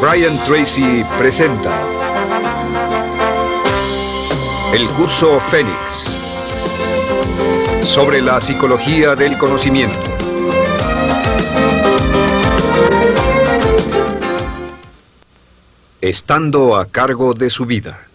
Brian Tracy presenta el curso Fénix sobre la psicología del conocimiento. Estando a cargo de su vida.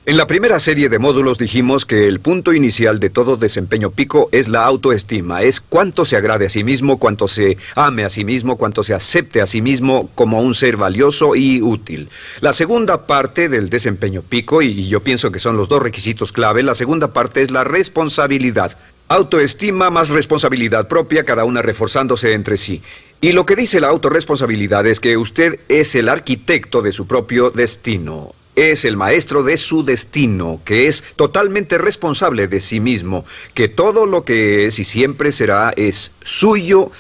En la primera serie de módulos dijimos que el punto inicial de todo desempeño pico es la autoestima, es cuánto se agrade a sí mismo, cuánto se ame a sí mismo, cuánto se acepte a sí mismo como un ser valioso y útil. La segunda parte del desempeño pico, y yo pienso que son los dos requisitos clave, la segunda parte es la responsabilidad. Autoestima más responsabilidad propia, cada una reforzándose entre sí. Y lo que dice la autorresponsabilidad es que usted es el arquitecto de su propio destino. Es el maestro de su destino, que es totalmente responsable de sí mismo, que todo lo que es y siempre será es suyo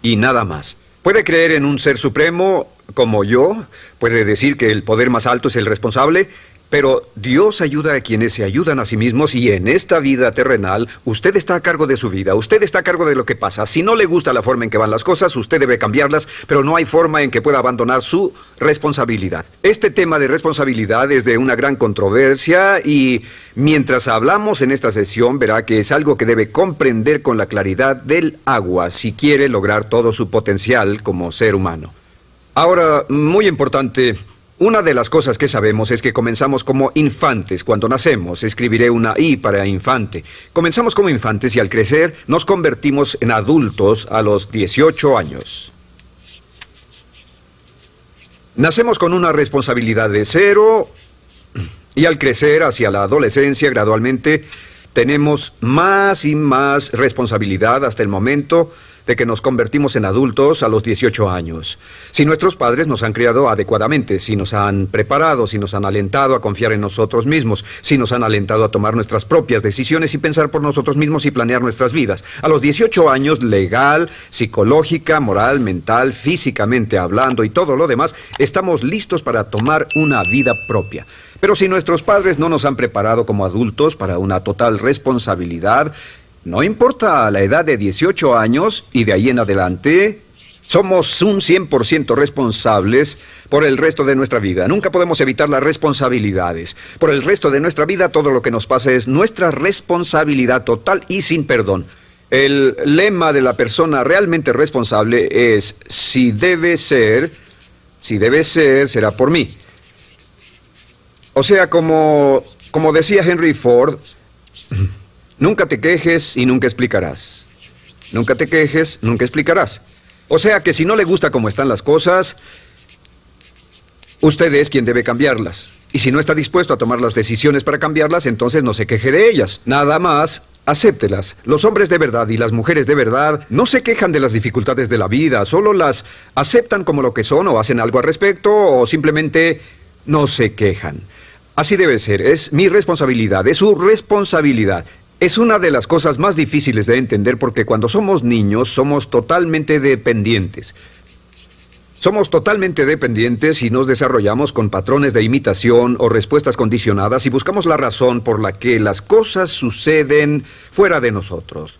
y nada más. Puede creer en un ser supremo como yo, puede decir que el poder más alto es el responsable, pero Dios ayuda a quienes se ayudan a sí mismos y en esta vida terrenal usted está a cargo de su vida, usted está a cargo de lo que pasa. Si no le gusta la forma en que van las cosas, usted debe cambiarlas, pero no hay forma en que pueda abandonar su responsabilidad. Este tema de responsabilidad es de una gran controversia y mientras hablamos en esta sesión verá que es algo que debe comprender con la claridad del agua si quiere lograr todo su potencial como ser humano. Ahora, muy importante, una de las cosas que sabemos es que comenzamos como infantes cuando nacemos. Escribiré una I para infante. Comenzamos como infantes y al crecer nos convertimos en adultos a los 18 años. Nacemos con una responsabilidad de 0 y al crecer hacia la adolescencia gradualmente tenemos más y más responsabilidad hasta el momento de que nos convertimos en adultos a los 18 años. Si nuestros padres nos han criado adecuadamente, si nos han preparado, si nos han alentado a confiar en nosotros mismos, si nos han alentado a tomar nuestras propias decisiones y pensar por nosotros mismos y planear nuestras vidas. A los 18 años, legal, psicológica, moral, mental, físicamente hablando y todo lo demás, estamos listos para tomar una vida propia. Pero si nuestros padres no nos han preparado como adultos para una total responsabilidad, no importa la edad de 18 años y de ahí en adelante, somos un 100% responsables por el resto de nuestra vida. Nunca podemos evitar las responsabilidades. Por el resto de nuestra vida, todo lo que nos pasa es nuestra responsabilidad total y sin perdón. El lema de la persona realmente responsable es, si debe ser, será por mí. O sea, como decía Henry Ford, nunca te quejes y nunca explicarás. Nunca te quejes, nunca explicarás. O sea que si no le gusta cómo están las cosas, usted es quien debe cambiarlas. Y si no está dispuesto a tomar las decisiones para cambiarlas, entonces no se queje de ellas. Nada más, acéptelas. Los hombres de verdad y las mujeres de verdad no se quejan de las dificultades de la vida, solo las aceptan como lo que son o hacen algo al respecto o simplemente no se quejan. Así debe ser, es mi responsabilidad, es su responsabilidad. Es una de las cosas más difíciles de entender porque cuando somos niños somos totalmente dependientes. Somos totalmente dependientes y nos desarrollamos con patrones de imitación o respuestas condicionadas y buscamos la razón por la que las cosas suceden fuera de nosotros.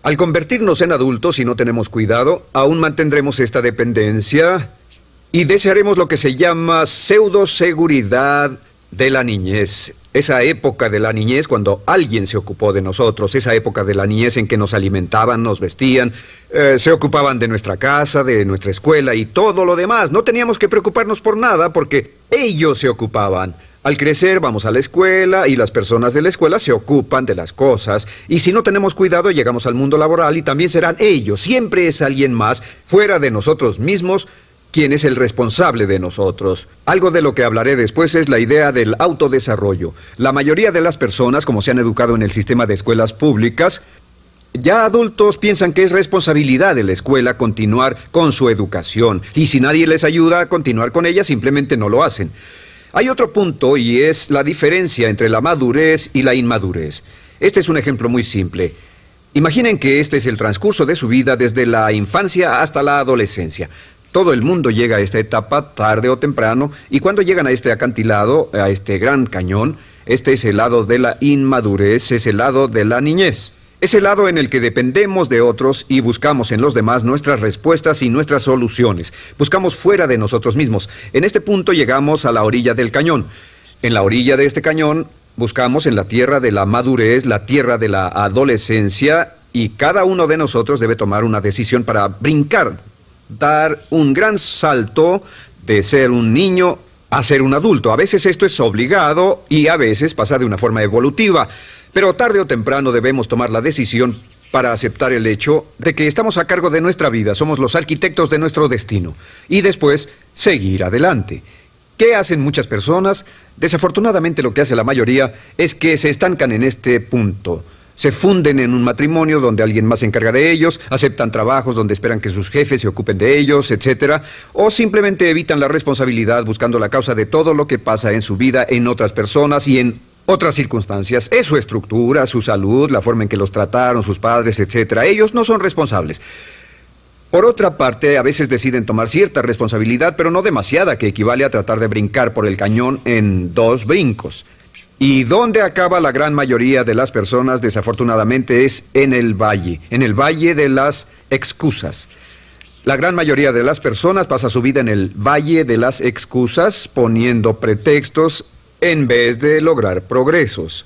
Al convertirnos en adultos, si no tenemos cuidado, aún mantendremos esta dependencia y desearemos lo que se llama pseudoseguridad de la niñez. Esa época de la niñez cuando alguien se ocupó de nosotros, esa época de la niñez en que nos alimentaban, nos vestían, se ocupaban de nuestra casa, de nuestra escuela y todo lo demás. No teníamos que preocuparnos por nada porque ellos se ocupaban. Al crecer vamos a la escuela y las personas de la escuela se ocupan de las cosas y si no tenemos cuidado llegamos al mundo laboral y también serán ellos. Siempre es alguien más fuera de nosotros mismos ¿quién es el responsable de nosotros? Algo de lo que hablaré después es la idea del autodesarrollo. La mayoría de las personas, como se han educado en el sistema de escuelas públicas, ya adultos piensan que es responsabilidad de la escuela continuar con su educación. Y si nadie les ayuda a continuar con ella, simplemente no lo hacen. Hay otro punto y es la diferencia entre la madurez y la inmadurez. Este es un ejemplo muy simple. Imaginen que este es el transcurso de su vida desde la infancia hasta la adolescencia. Todo el mundo llega a esta etapa tarde o temprano y cuando llegan a este acantilado, a este gran cañón, Este es el lado de la inmadurez, es el lado de la niñez. Es el lado en el que dependemos de otros y buscamos en los demás nuestras respuestas y nuestras soluciones. Buscamos fuera de nosotros mismos. En este punto llegamos a la orilla del cañón. En la orilla de este cañón buscamos en la tierra de la madurez, la tierra de la adolescencia, y cada uno de nosotros debe tomar una decisión para brincar, dar un gran salto de ser un niño a ser un adulto. A veces esto es obligado y a veces pasa de una forma evolutiva, pero tarde o temprano debemos tomar la decisión para aceptar el hecho de que estamos a cargo de nuestra vida, somos los arquitectos de nuestro destino, y después seguir adelante. ¿Qué hacen muchas personas? Desafortunadamente lo que hace la mayoría es que se estancan en este punto. Se funden en un matrimonio donde alguien más se encarga de ellos, aceptan trabajos donde esperan que sus jefes se ocupen de ellos, etcétera, o simplemente evitan la responsabilidad buscando la causa de todo lo que pasa en su vida en otras personas y en otras circunstancias. Es su estructura, su salud, la forma en que los trataron sus padres, etcétera. Ellos no son responsables. Por otra parte, a veces deciden tomar cierta responsabilidad, pero no demasiada, que equivale a tratar de brincar por el cañón en 2 brincos. ¿Y dónde acaba la gran mayoría de las personas? Desafortunadamente es en el valle de las excusas. La gran mayoría de las personas pasa su vida en el valle de las excusas, poniendo pretextos en vez de lograr progresos.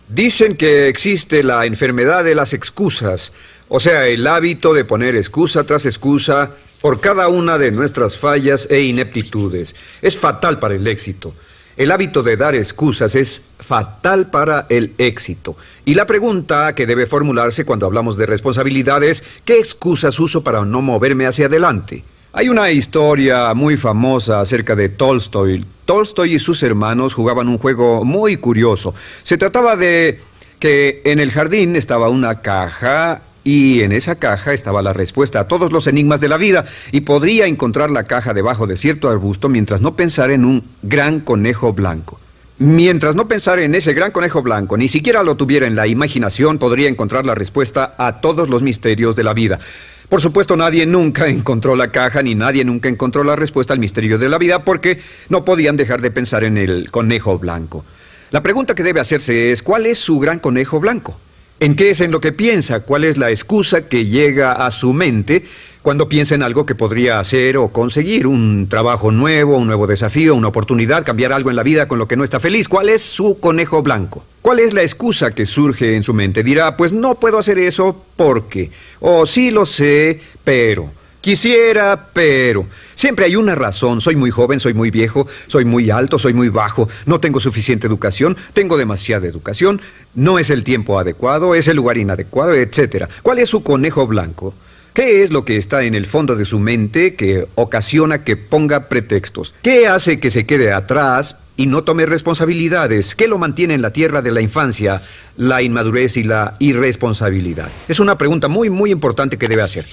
Dicen que existe la enfermedad de las excusas, o sea, el hábito de poner excusa tras excusa por cada una de nuestras fallas e ineptitudes. Es fatal para el éxito. El hábito de dar excusas es fatal para el éxito. Y la pregunta que debe formularse cuando hablamos de responsabilidad es: ¿qué excusas uso para no moverme hacia adelante? Hay una historia muy famosa acerca de Tolstoy. Tolstoy y sus hermanos jugaban un juego muy curioso. Se trataba de que en el jardín estaba una caja, y en esa caja estaba la respuesta a todos los enigmas de la vida, y podría encontrar la caja debajo de cierto arbusto mientras no pensara en un gran conejo blanco. Mientras no pensara en ese gran conejo blanco, ni siquiera lo tuviera en la imaginación, podría encontrar la respuesta a todos los misterios de la vida. Por supuesto, nadie nunca encontró la caja, ni nadie nunca encontró la respuesta al misterio de la vida, porque no podían dejar de pensar en el conejo blanco. La pregunta que debe hacerse es: ¿cuál es su gran conejo blanco? ¿En qué es en lo que piensa? ¿Cuál es la excusa que llega a su mente cuando piensa en algo que podría hacer o conseguir? Un trabajo nuevo, un nuevo desafío, una oportunidad, cambiar algo en la vida con lo que no está feliz. ¿Cuál es su conejo blanco? ¿Cuál es la excusa que surge en su mente? Dirá: pues no puedo hacer eso porque, o sí lo sé, pero... quisiera, pero... Siempre hay una razón. Soy muy joven, soy muy viejo, soy muy alto, soy muy bajo, no tengo suficiente educación, tengo demasiada educación, no es el tiempo adecuado, es el lugar inadecuado, etc. ¿Cuál es su conejo blanco? ¿Qué es lo que está en el fondo de su mente que ocasiona que ponga pretextos? ¿Qué hace que se quede atrás y no tome responsabilidades? ¿Qué lo mantiene en la tierra de la infancia, la inmadurez y la irresponsabilidad? Es una pregunta muy, muy importante que debe hacer.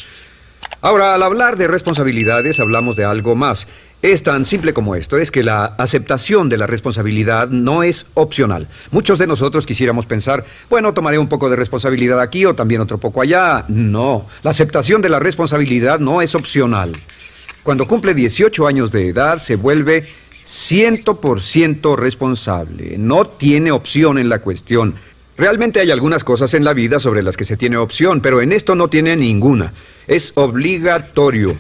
Ahora, al hablar de responsabilidades, hablamos de algo más. Es tan simple como esto, es que la aceptación de la responsabilidad no es opcional. Muchos de nosotros quisiéramos pensar: bueno, tomaré un poco de responsabilidad aquí o también otro poco allá. No, la aceptación de la responsabilidad no es opcional. Cuando cumple 18 años de edad, se vuelve 100% responsable. No tiene opción en la cuestión. Realmente hay algunas cosas en la vida sobre las que se tiene opción, pero en esto no tiene ninguna. Es obligatorio.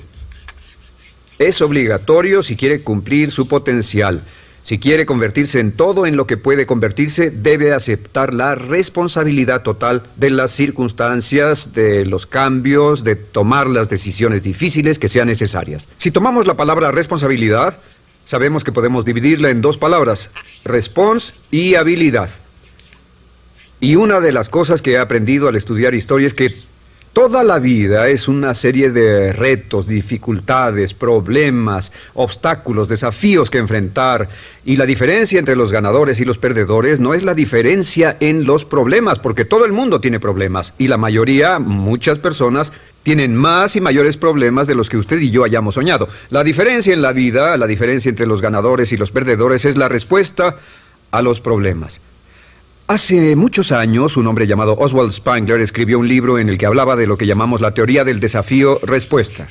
Es obligatorio si quiere cumplir su potencial. Si quiere convertirse en todo en lo que puede convertirse, debe aceptar la responsabilidad total de las circunstancias, de los cambios, de tomar las decisiones difíciles que sean necesarias. Si tomamos la palabra responsabilidad, sabemos que podemos dividirla en 2 palabras: respons y habilidad. Y una de las cosas que he aprendido al estudiar historia es que toda la vida es una serie de retos, dificultades, problemas, obstáculos, desafíos que enfrentar. Y la diferencia entre los ganadores y los perdedores no es la diferencia en los problemas, porque todo el mundo tiene problemas. Y la mayoría, muchas personas, tienen más y mayores problemas de los que usted y yo hayamos soñado. La diferencia en la vida, la diferencia entre los ganadores y los perdedores, es la respuesta a los problemas. Hace muchos años, un hombre llamado Oswald Spengler escribió un libro en el que hablaba de lo que llamamos la teoría del desafío-respuesta.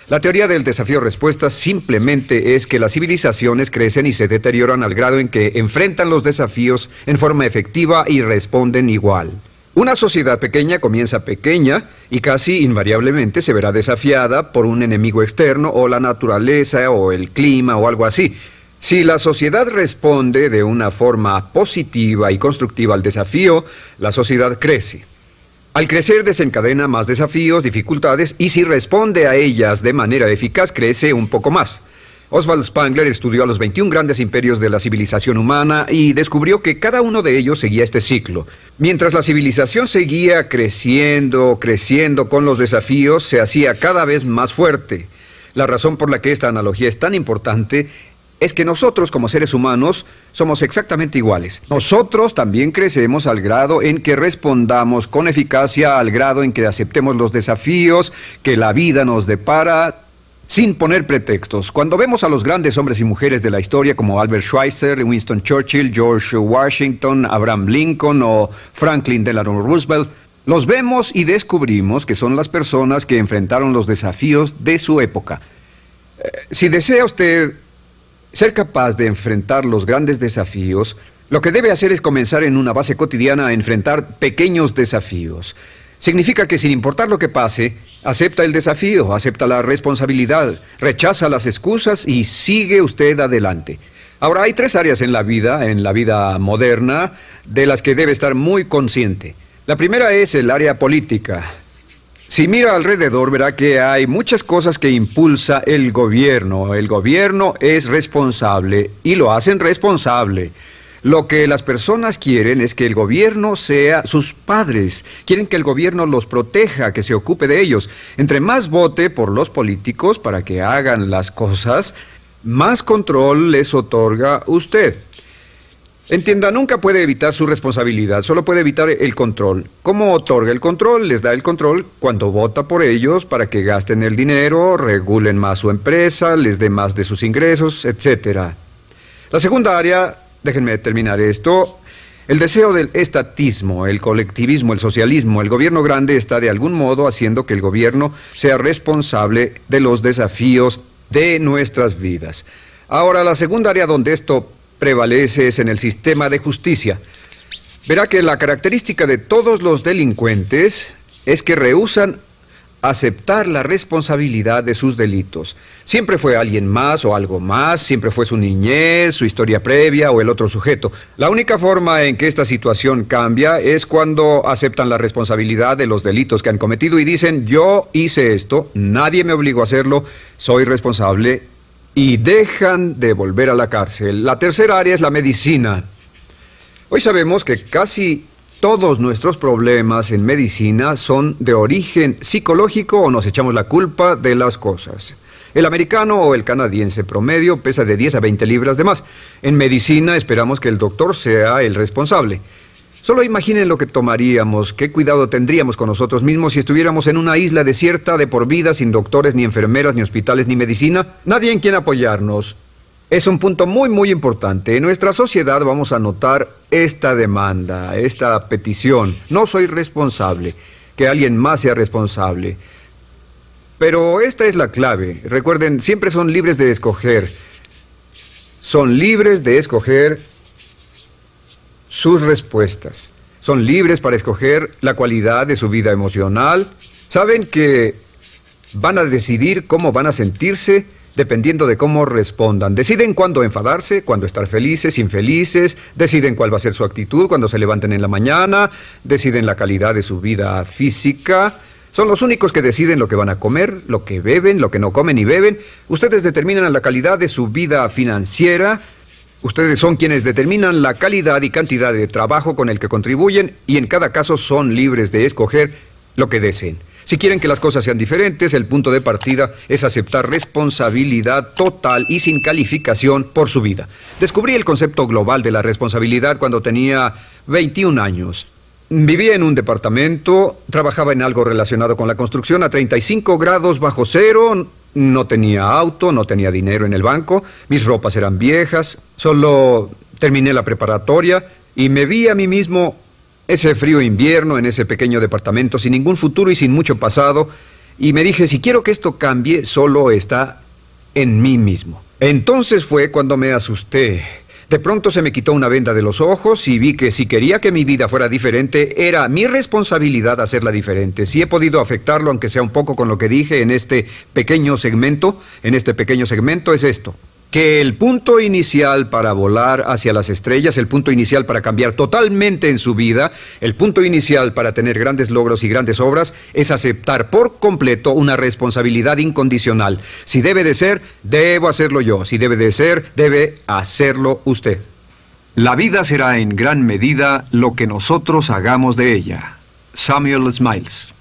La teoría del desafío-respuesta simplemente es que las civilizaciones crecen y se deterioran al grado en que enfrentan los desafíos en forma efectiva y responden igual. Una sociedad pequeña comienza pequeña y casi invariablemente se verá desafiada por un enemigo externo o la naturaleza o el clima o algo así. Si la sociedad responde de una forma positiva y constructiva al desafío, la sociedad crece. Al crecer desencadena más desafíos, dificultades, y si responde a ellas de manera eficaz, crece un poco más. Oswald Spengler estudió a los 21 grandes imperios de la civilización humana y descubrió que cada uno de ellos seguía este ciclo. Mientras la civilización seguía creciendo con los desafíos, se hacía cada vez más fuerte. La razón por la que esta analogía es tan importante es que nosotros, como seres humanos, somos exactamente iguales. Nosotros también crecemos al grado en que respondamos con eficacia, al grado en que aceptemos los desafíos que la vida nos depara, sin poner pretextos. Cuando vemos a los grandes hombres y mujeres de la historia como Albert Schweitzer, Winston Churchill, George Washington, Abraham Lincoln o Franklin Delano Roosevelt, los vemos y descubrimos que son las personas que enfrentaron los desafíos de su época. Si desea usted ser capaz de enfrentar los grandes desafíos, lo que debe hacer es comenzar en una base cotidiana a enfrentar pequeños desafíos. Significa que sin importar lo que pase, acepta el desafío, acepta la responsabilidad, rechaza las excusas y sigue usted adelante. Ahora, hay 3 áreas en la vida moderna, de las que debe estar muy consciente. La primera es el área política. Si mira alrededor, verá que hay muchas cosas que impulsa el gobierno. El gobierno es responsable y lo hacen responsable. Lo que las personas quieren es que el gobierno sea sus padres. Quieren que el gobierno los proteja, que se ocupe de ellos. Entre más vote por los políticos para que hagan las cosas, más control les otorga usted. Entienda, nunca puede evitar su responsabilidad, solo puede evitar el control. ¿Cómo otorga el control? Les da el control cuando vota por ellos para que gasten el dinero, regulen más su empresa, les dé más de sus ingresos, etc. La segunda área, déjenme terminar esto, el deseo del estatismo, el colectivismo, el socialismo. El gobierno grande está de algún modo haciendo que el gobierno sea responsable de los desafíos de nuestras vidas. Ahora, la segunda área donde esto prevalece es en el sistema de justicia. Verá que la característica de todos los delincuentes es que rehúsan aceptar la responsabilidad de sus delitos. Siempre fue alguien más o algo más, siempre fue su niñez, su historia previa o el otro sujeto. La única forma en que esta situación cambia es cuando aceptan la responsabilidad de los delitos que han cometido y dicen: yo hice esto, nadie me obligó a hacerlo, soy responsable, y dejan de volver a la cárcel. La tercera área es la medicina. Hoy sabemos que casi todos nuestros problemas en medicina son de origen psicológico o nos echamos la culpa de las cosas. El americano o el canadiense promedio pesa de 10 a 20 libras de más. En medicina esperamos que el doctor sea el responsable. Solo imaginen lo que tomaríamos, qué cuidado tendríamos con nosotros mismos si estuviéramos en una isla desierta de por vida, sin doctores, ni enfermeras, ni hospitales, ni medicina. Nadie en quien apoyarnos. Es un punto muy, muy importante. En nuestra sociedad vamos a notar esta demanda, esta petición. No soy responsable, que alguien más sea responsable. Pero esta es la clave. Recuerden, siempre son libres de escoger. Son libres de escoger sus respuestas. Son libres para escoger la cualidad de su vida emocional. Saben que van a decidir cómo van a sentirse dependiendo de cómo respondan. Deciden cuándo enfadarse, cuándo estar felices, infelices. Deciden cuál va a ser su actitud cuando se levanten en la mañana. Deciden la calidad de su vida física. Son los únicos que deciden lo que van a comer, lo que beben, lo que no comen ni beben. Ustedes determinan la calidad de su vida financiera. Ustedes son quienes determinan la calidad y cantidad de trabajo con el que contribuyen y en cada caso son libres de escoger lo que deseen. Si quieren que las cosas sean diferentes, el punto de partida es aceptar responsabilidad total y sin calificación por su vida. Descubrí el concepto global de la responsabilidad cuando tenía 21 años. Vivía en un departamento, trabajaba en algo relacionado con la construcción a 35 grados bajo cero. No tenía auto, no tenía dinero en el banco, mis ropas eran viejas, solo terminé la preparatoria y me vi a mí mismo ese frío invierno en ese pequeño departamento sin ningún futuro y sin mucho pasado, Y me dije, si quiero que esto cambie, solo está en mí mismo. Entonces fue cuando me asusté. De pronto se me quitó una venda de los ojos y vi que si quería que mi vida fuera diferente, era mi responsabilidad hacerla diferente. Si he podido afectarlo, aunque sea un poco con lo que dije en este pequeño segmento, es esto. Que el punto inicial para volar hacia las estrellas, el punto inicial para cambiar totalmente en su vida, el punto inicial para tener grandes logros y grandes obras, es aceptar por completo una responsabilidad incondicional. Si debe de ser, debo hacerlo yo. Si debe de ser, debe hacerlo usted. La vida será en gran medida lo que nosotros hagamos de ella. Samuel Smiles.